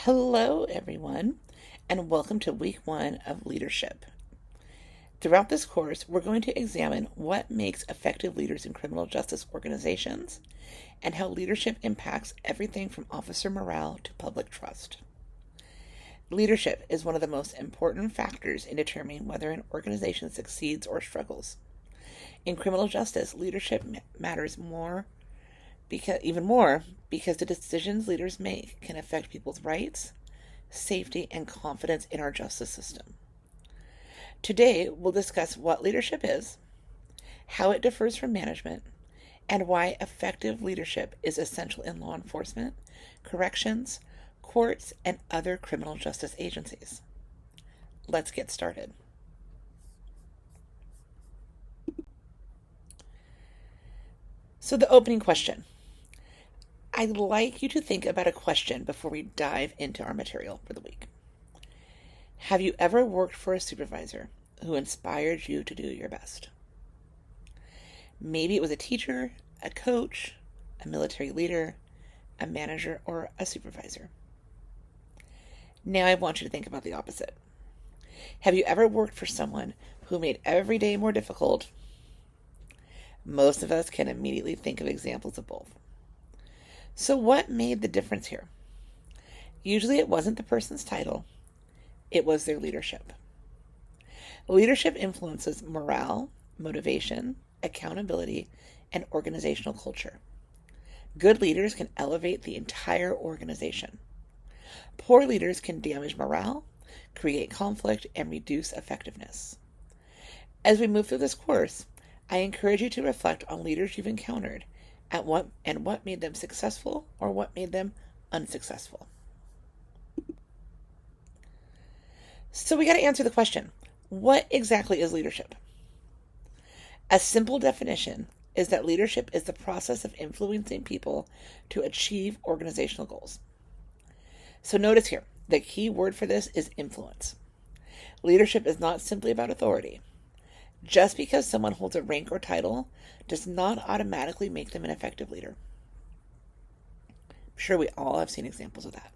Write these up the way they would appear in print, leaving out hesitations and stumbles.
Hello, everyone, and welcome to week 1 of leadership. Throughout this course, we're going to examine what makes effective leaders in criminal justice organizations and how leadership impacts everything from officer morale to public trust. Leadership is one of the most important factors in determining whether an organization succeeds or struggles. In criminal justice, leadership matters even more because the decisions leaders make can affect people's rights, safety, and confidence in our justice system. Today, we'll discuss what leadership is, how it differs from management, and why effective leadership is essential in law enforcement, corrections, courts, and other criminal justice agencies. Let's get started. So the opening question. I'd like you to think about a question before we dive into our material for the week. Have you ever worked for a supervisor who inspired you to do your best? Maybe it was a teacher, a coach, a military leader, a manager, or a supervisor. Now I want you to think about the opposite. Have you ever worked for someone who made every day more difficult? Most of us can immediately think of examples of both. So what made the difference here? Usually it wasn't the person's title, it was their leadership. Leadership influences morale, motivation, accountability, and organizational culture. Good leaders can elevate the entire organization. Poor leaders can damage morale, create conflict, and reduce effectiveness. As we move through this course, I encourage you to reflect on leaders you've encountered at what made them successful or what made them unsuccessful. So we got to answer the question, what exactly is leadership? A simple definition is that leadership is the process of influencing people to achieve organizational goals. So notice here, the key word for this is influence. Leadership is not simply about authority. Just because someone holds a rank or title does not automatically make them an effective leader. I'm sure we all have seen examples of that.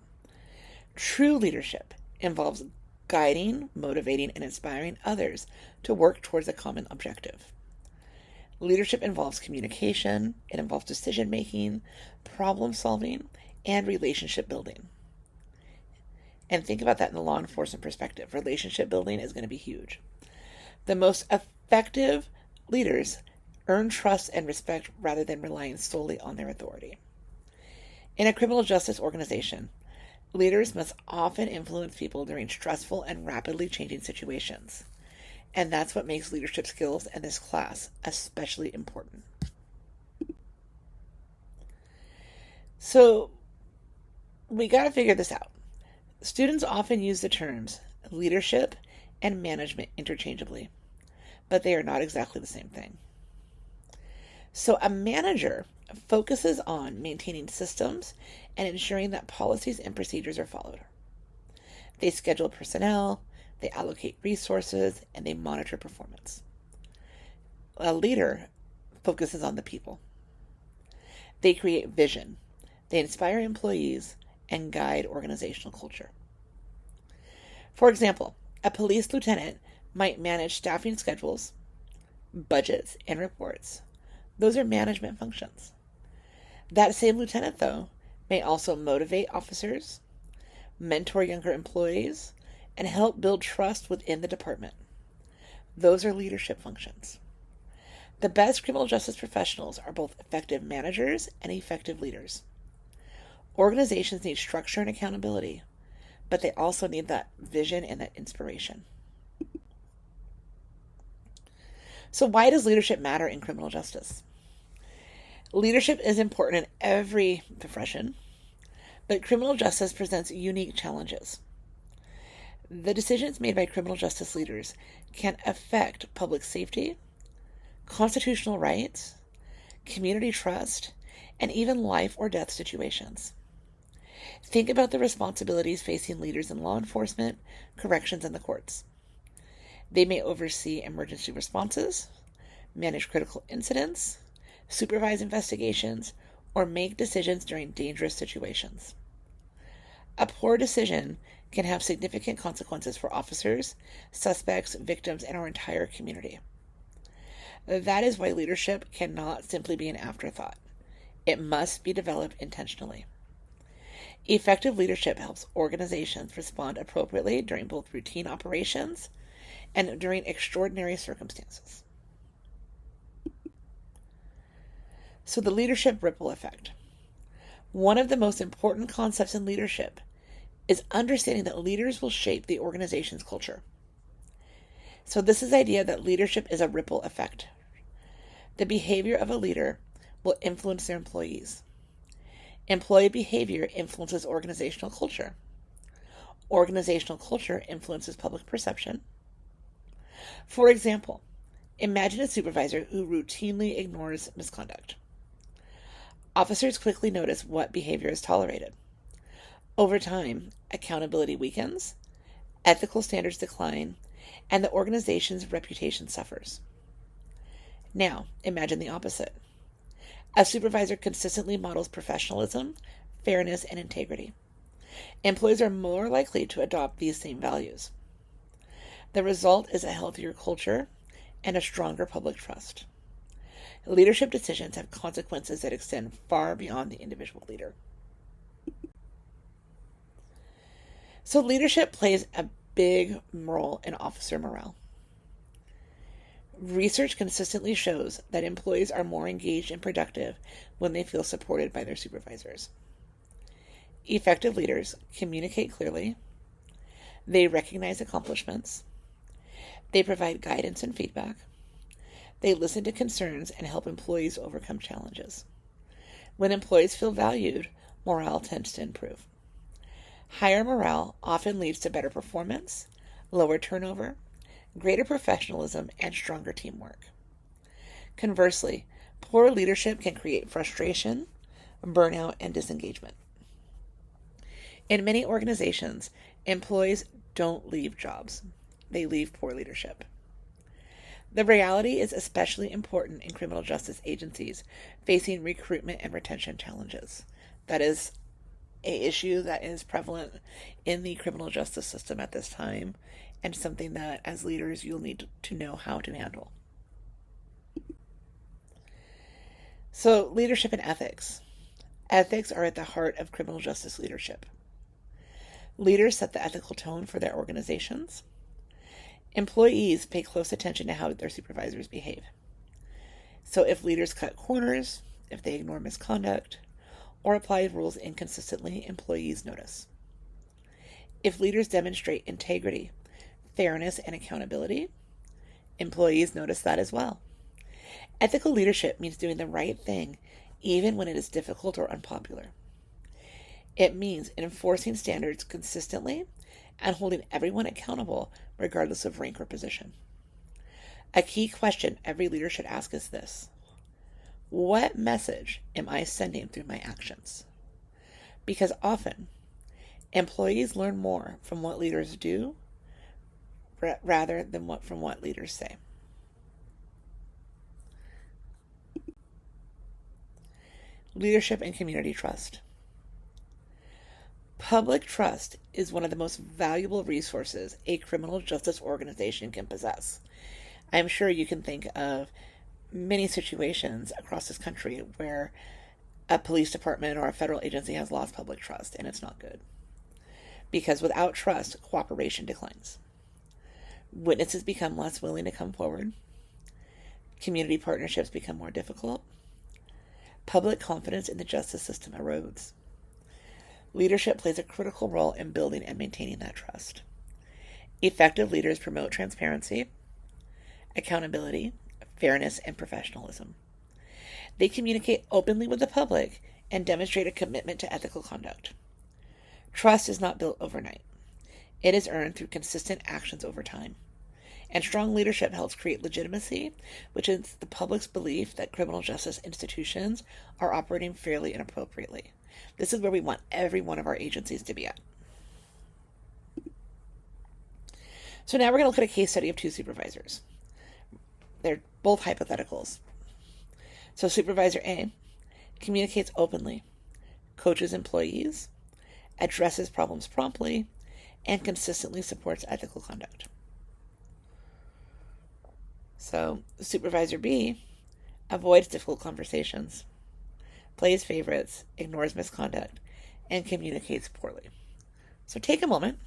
True leadership involves guiding, motivating, and inspiring others to work towards a common objective. Leadership involves communication, it involves decision-making, problem-solving, and relationship building. And think about that in the law enforcement perspective. Relationship building is going to be huge. The most effective leaders earn trust and respect rather than relying solely on their authority. In a criminal justice organization, leaders must often influence people during stressful and rapidly changing situations. And that's what makes leadership skills in this class especially important. So we got to figure this out. Students often use the terms leadership and management interchangeably, but they are not exactly the same thing. So a manager focuses on maintaining systems and ensuring that policies and procedures are followed. They schedule personnel, they allocate resources, and they monitor performance. A leader focuses on the people. They create vision, they inspire employees, and guide organizational culture. For example, a police lieutenant might manage staffing schedules, budgets, and reports. Those are management functions. That same lieutenant, though, may also motivate officers, mentor younger employees, and help build trust within the department. Those are leadership functions. The best criminal justice professionals are both effective managers and effective leaders. Organizations need structure and accountability, but they also need that vision and that inspiration. So why does leadership matter in criminal justice? Leadership is important in every profession, but criminal justice presents unique challenges. The decisions made by criminal justice leaders can affect public safety, constitutional rights, community trust, and even life or death situations. Think about the responsibilities facing leaders in law enforcement, corrections, and the courts. They may oversee emergency responses, manage critical incidents, supervise investigations, or make decisions during dangerous situations. A poor decision can have significant consequences for officers, suspects, victims, and our entire community. That is why leadership cannot simply be an afterthought. It must be developed intentionally. Effective leadership helps organizations respond appropriately during both routine operations and during extraordinary circumstances. So, the leadership ripple effect. One of the most important concepts in leadership is understanding that leaders will shape the organization's culture. So, this is the idea that leadership is a ripple effect. The behavior of a leader will influence their employees. Employee behavior influences organizational culture. Organizational culture influences public perception. For example, imagine a supervisor who routinely ignores misconduct. Officers quickly notice what behavior is tolerated. Over time, accountability weakens, ethical standards decline, and the organization's reputation suffers. Now, imagine the opposite. A supervisor consistently models professionalism, fairness, and integrity. Employees are more likely to adopt these same values. The result is a healthier culture and a stronger public trust. Leadership decisions have consequences that extend far beyond the individual leader. So leadership plays a big role in officer morale. Research consistently shows that employees are more engaged and productive when they feel supported by their supervisors. Effective leaders communicate clearly. They recognize accomplishments. They provide guidance and feedback. They listen to concerns and help employees overcome challenges. When employees feel valued, morale tends to improve. Higher morale often leads to better performance, lower turnover, greater professionalism, and stronger teamwork. Conversely, poor leadership can create frustration, burnout, and disengagement. In many organizations, employees don't leave jobs. They leave poor leadership. The reality is especially important in criminal justice agencies facing recruitment and retention challenges. That is an issue that is prevalent in the criminal justice system at this time, and something that as leaders you'll need to know how to handle. So, leadership and ethics. Ethics are at the heart of criminal justice leadership. Leaders set the ethical tone for their organizations. Employees pay close attention to how their supervisors behave. So if leaders cut corners, if they ignore misconduct, or apply rules inconsistently, employees notice. If leaders demonstrate integrity, fairness, and accountability, employees notice that as well. Ethical leadership means doing the right thing even when it is difficult or unpopular. It means enforcing standards consistently and holding everyone accountable regardless of rank or position. A key question every leader should ask is this: what message am I sending through my actions? Because often, employees learn more from what leaders do rather than from what leaders say. Leadership and community trust. Public trust is one of the most valuable resources a criminal justice organization can possess. I'm sure you can think of many situations across this country where a police department or a federal agency has lost public trust, and it's not good. Because without trust, cooperation declines. Witnesses become less willing to come forward. Community partnerships become more difficult. Public confidence in the justice system erodes. Leadership plays a critical role in building and maintaining that trust. Effective leaders promote transparency, accountability, fairness, and professionalism. They communicate openly with the public and demonstrate a commitment to ethical conduct. Trust is not built overnight. It is earned through consistent actions over time. And strong leadership helps create legitimacy, which is the public's belief that criminal justice institutions are operating fairly and appropriately. This is where we want every one of our agencies to be at. So now we're going to look at a case study of two supervisors. They're both hypotheticals. So Supervisor A communicates openly, coaches employees, addresses problems promptly, and consistently supports ethical conduct. So, Supervisor B avoids difficult conversations, plays favorites, ignores misconduct, and communicates poorly. So take a moment.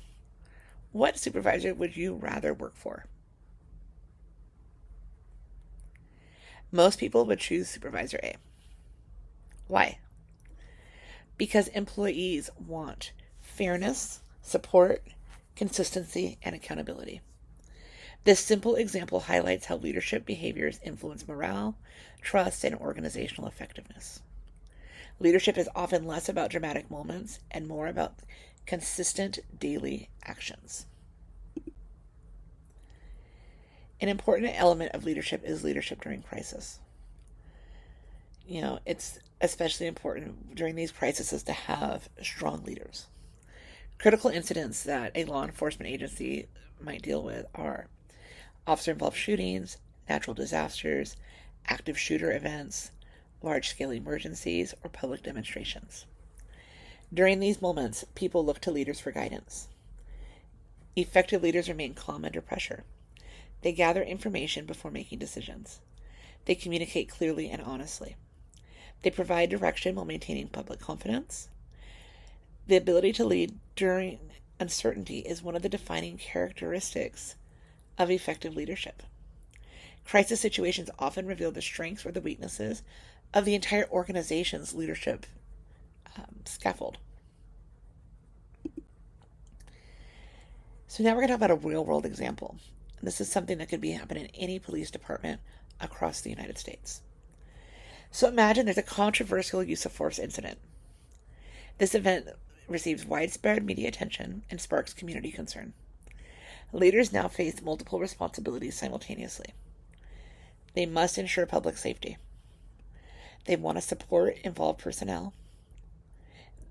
What supervisor would you rather work for? Most people would choose Supervisor A. Why? Because employees want fairness, support, consistency, and accountability. This simple example highlights how leadership behaviors influence morale, trust, and organizational effectiveness. Leadership is often less about dramatic moments and more about consistent daily actions. An important element of leadership is leadership during crisis. It's especially important during these crises to have strong leaders. Critical incidents that a law enforcement agency might deal with are officer-involved shootings, natural disasters, active shooter events, large-scale emergencies, or public demonstrations. During these moments, people look to leaders for guidance. Effective leaders remain calm under pressure. They gather information before making decisions. They communicate clearly and honestly. They provide direction while maintaining public confidence. The ability to lead during uncertainty is one of the defining characteristics of effective leadership. Crisis situations often reveal the strengths or the weaknesses of the entire organization's leadership scaffold. So now we're going to talk about a real-world example. This is something that could be happening in any police department across the United States. So imagine there's a controversial use of force incident. This event receives widespread media attention and sparks community concern. Leaders now face multiple responsibilities simultaneously. They must ensure public safety. They want to support involved personnel.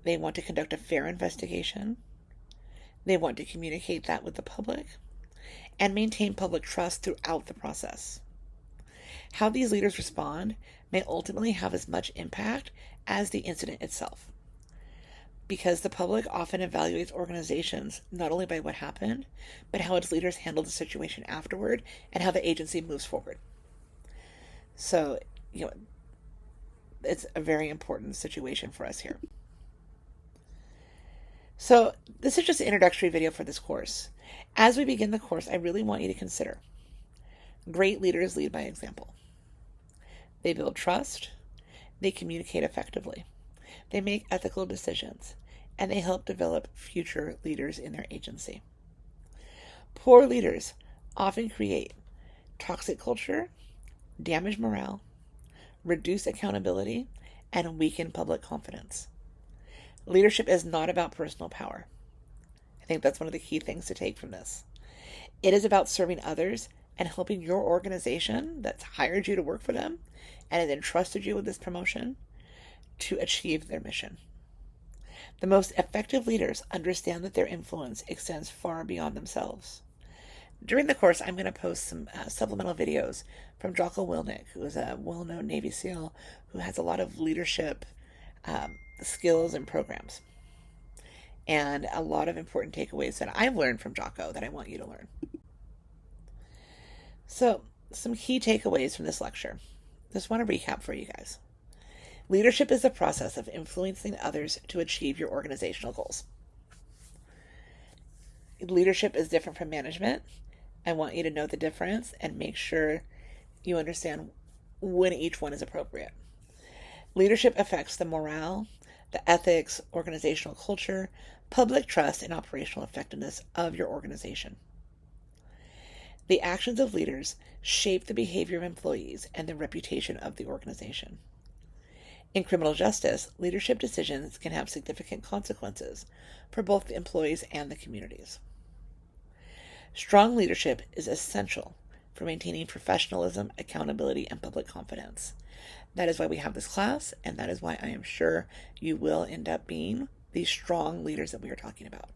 They want to conduct a fair investigation. They want to communicate that with the public and maintain public trust throughout the process. How these leaders respond may ultimately have as much impact as the incident itself, because the public often evaluates organizations not only by what happened, but how its leaders handle the situation afterward and how the agency moves forward. So, it's a very important situation for us here. So, this is just an introductory video for this course. As we begin the course, I really want you to consider great leaders lead by example. They build trust, they communicate effectively, they make ethical decisions, and they help develop future leaders in their agency. Poor leaders often create toxic culture, damage morale, reduce accountability, and weaken public confidence. Leadership is not about personal power. I think that's one of the key things to take from this. It is about serving others and helping your organization that's hired you to work for them and has entrusted you with this promotion to achieve their mission. The most effective leaders understand that their influence extends far beyond themselves. During the course, I'm going to post some supplemental videos from Jocko Willink, who is a well-known Navy SEAL who has a lot of leadership skills and programs, and a lot of important takeaways that I've learned from Jocko that I want you to learn. So, some key takeaways from this lecture. Just want to recap for you guys. Leadership is the process of influencing others to achieve your organizational goals. Leadership is different from management. I want you to know the difference and make sure you understand when each one is appropriate. Leadership affects the morale, the ethics, organizational culture, public trust, and operational effectiveness of your organization. The actions of leaders shape the behavior of employees and the reputation of the organization. In criminal justice, leadership decisions can have significant consequences for both the employees and the communities. Strong leadership is essential for maintaining professionalism, accountability, and public confidence. That is why we have this class, and that is why I am sure you will end up being these strong leaders that we are talking about.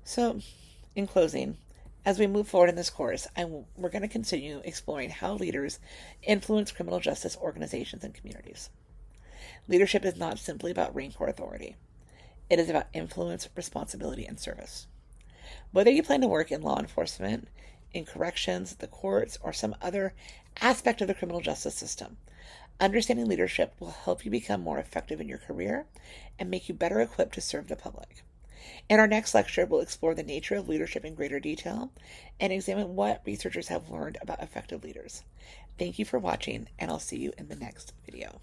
So, in closing, as we move forward in this course, we're going to continue exploring how leaders influence criminal justice organizations and communities. Leadership is not simply about rank or authority. It is about influence, responsibility, and service. Whether you plan to work in law enforcement, in corrections, the courts, or some other aspect of the criminal justice system, understanding leadership will help you become more effective in your career and make you better equipped to serve the public. In our next lecture, we'll explore the nature of leadership in greater detail and examine what researchers have learned about effective leaders. Thank you for watching, and I'll see you in the next video.